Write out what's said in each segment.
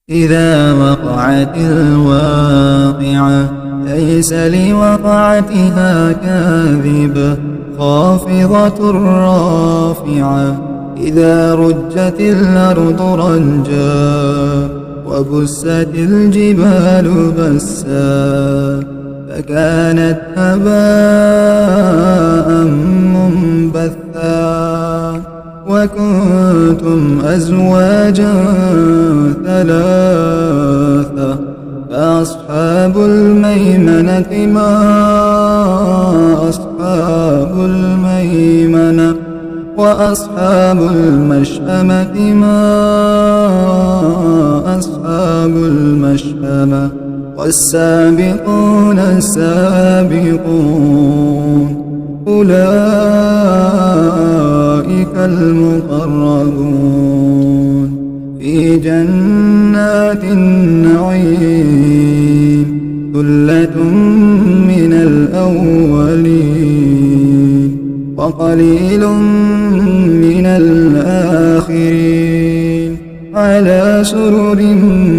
إذا وقعت الواقعة ليس لوقعتها كاذبة خافضة رافعة إذا رجت الأرض رجا وبست الجبال بسا فكانت هباء منبثا وكنتم أزواجا ثلاثة فأصحاب الميمنة ما أصحاب الميمنة وأصحاب المشأمة ما أصحاب المشأمة والسابقون السابقون أولئك المقربون في جنات النعيم ثلة من الأولين وقليل من الآخرين على سرر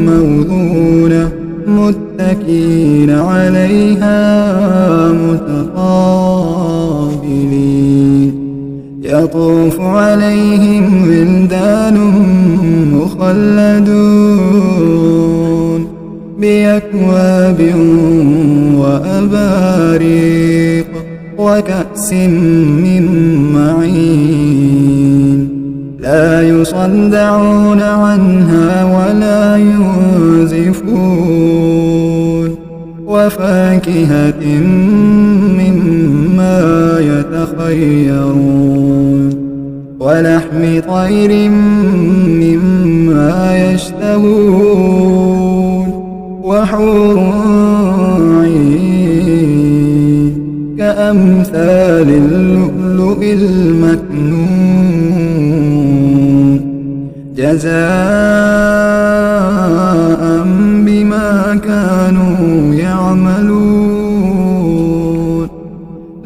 موضونة متكئين عليها متقابلين يطوف عليهم ولدان مخلدون بأكواب وأباريق وكأس من معين لا يصدعون عنها ولا ينزفون وفاكهة مما يتخيرون ولحم طير مما يشتهون وحور عين كأمثال اللؤلؤ المكنون جزاء بما كانوا يعملون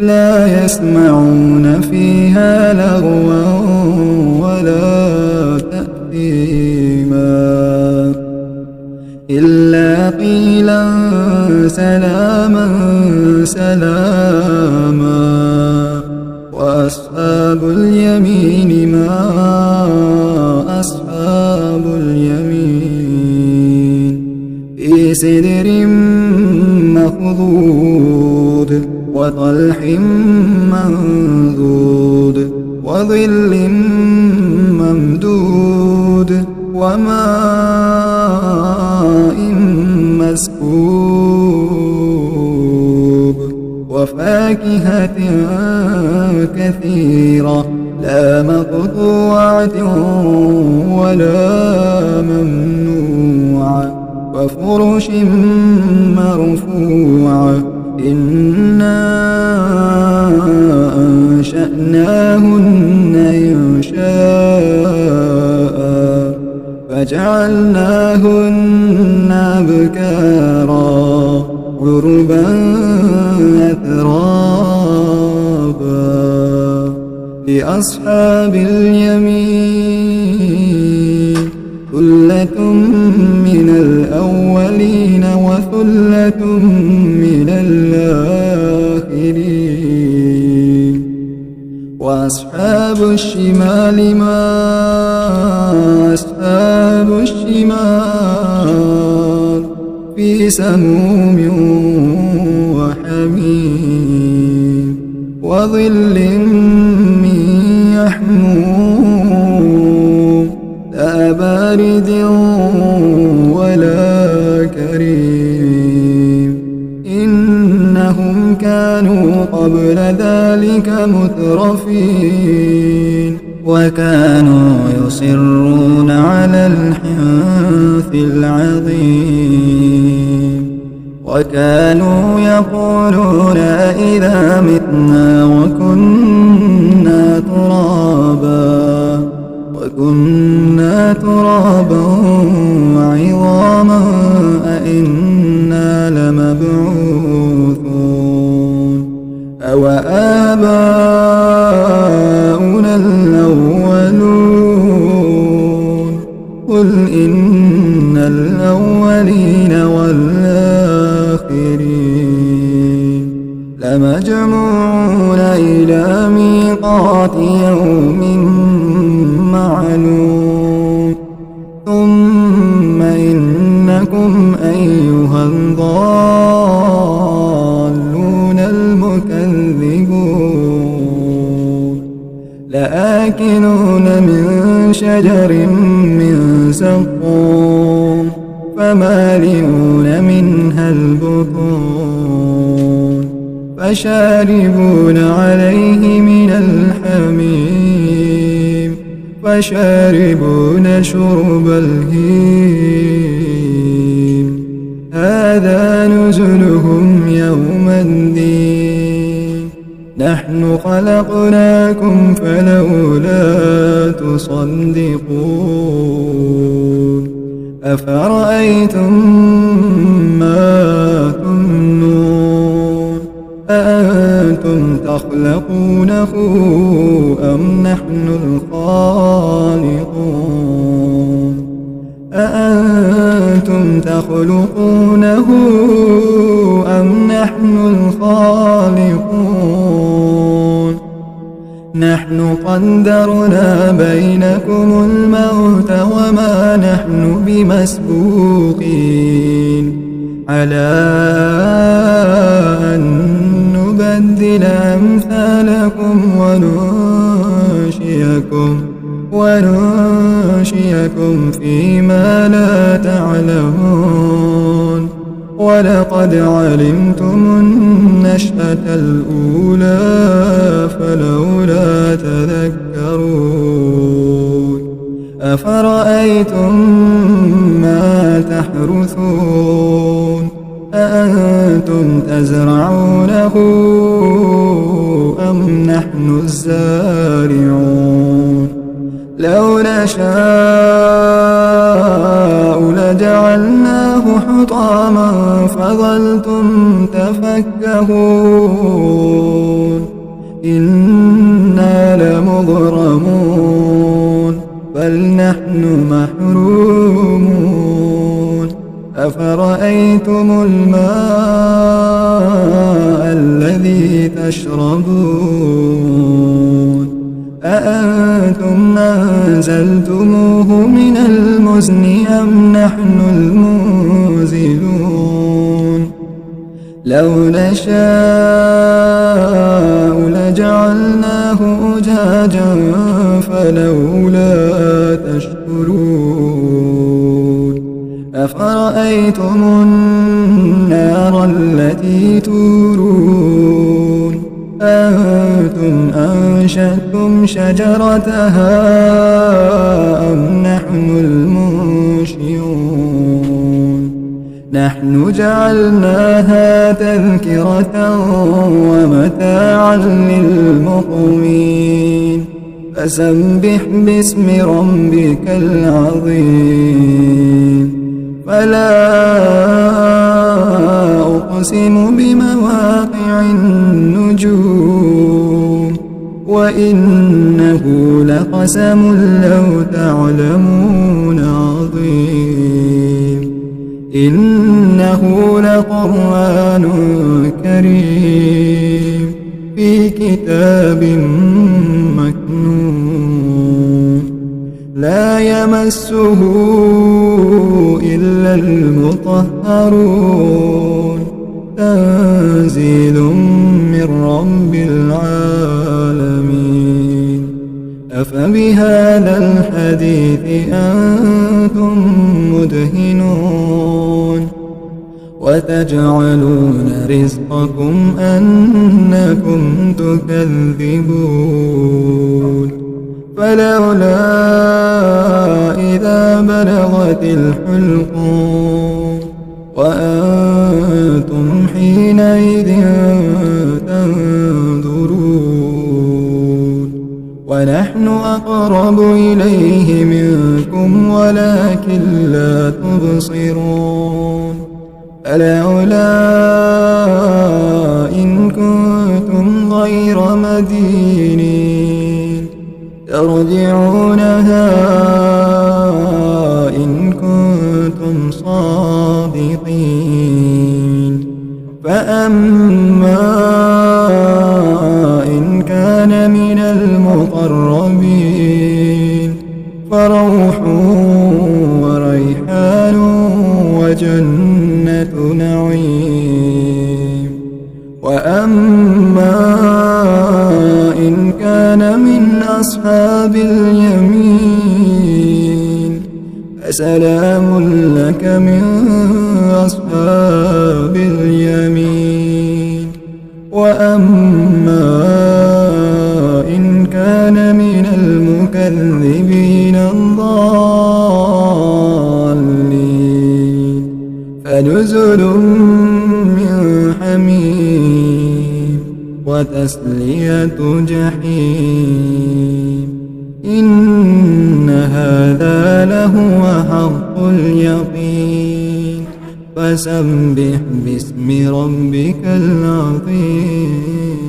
لا يسمعون فيها لغوا ولا تأثيما إلا قيلا سلاما سلاما وأصحاب اليمين ما أصحاب اليمين في سدر مخضود وطلح منضود وظل ممدود وماء مسكوب وفاكهة كثيرة لا مقطوعة ولا ممنوعة وفرش مرفوعة إنا أنشأناهن إنشاء فجعلناهن أبكارا عربا أترابا لأصحاب اليمين ثلة من الأولين وثلة من الآخرين وأصحاب الشمال ما أصحاب الشمال في سموم وحميم وظل من يحموم لا بارد ولا كريم إنهم كانوا قبل ذلك مترفين وكانوا يصرون على الحنث العظيم وكانوا يقولون أئذا متنا وكنا ترابا وعظاما أئنا لمبعوثون أوآباؤنا الأولون قل إن الأولين والآخرين لمجموعون إلى ميقات يوم معلوم ثم إنكم أيها الضالون المكذبون لآكلون من شجر من زقوم فمالئون منها البطون فشاربون عليه من الحميم فشاربون شرب الهيم هذا نزلهم يوم الدين نحن خلقناكم فلولا تصدقون أفرأيتم ما تمنون أأنتم تخلقونه أم نحن الخالقون أأنتم تخلقونه أم نحن الخالقون نحن قدرنا بينكم الموت وما نحن بمسبوقين على أن نبدل أمثالكم وننشئكم فيما لا تعلمون ولقد علمتم النشأة الأولى فلولا تذكرون أفرأيتم ما تحرثون أأنتم تزرعونه أم نحن الزارعون لو نشاء لجعلناه حطاما فظلتم تفكهون إنا لمغرمون بل نحن محرومون أفرأيتم الماء الذي تشربون أأنتم أنزلتموه من المزن أم نحن المنزلون لو نشاء لجعلناه أجاجا فلولا تشكرون أفرأيتم النار التي تورون أنتم أنشأتم شجرتها أم نحن المنشئون نحن جعلناها تذكرة ومتاعا للمقومين فسبح باسم ربك العظيم فلا أقسم بمواقع النجوم وإنه لقسم لو تعلمون عظيم إنه لقرآن كريم في كتاب مكنون لا يمسه إلا المطهرون تنزيل من رب العالمين أفبهذا الحديث أنتم مدهنون وتجعلون رزقكم أنكم تكذبون فلولا إذا بلغت الحلقوم وأنتم حينئذ تنظرون ونحن أقرب إليه منكم ولكن لا تبصرون فلولا إن كنتم غير مدينين ترجعونها إن كنتم صادقين فأما إن كان من المقربين فروح وريحان وجنة نعيم وأما إن كان من أصحاب اليمين فسلام لك من أصحاب اليمين وأما إن كان من المكذبين الضالين فنزل من حميم وتسلية جحيم إن هذا لهو حق اليقين فسبح باسم ربك العظيم.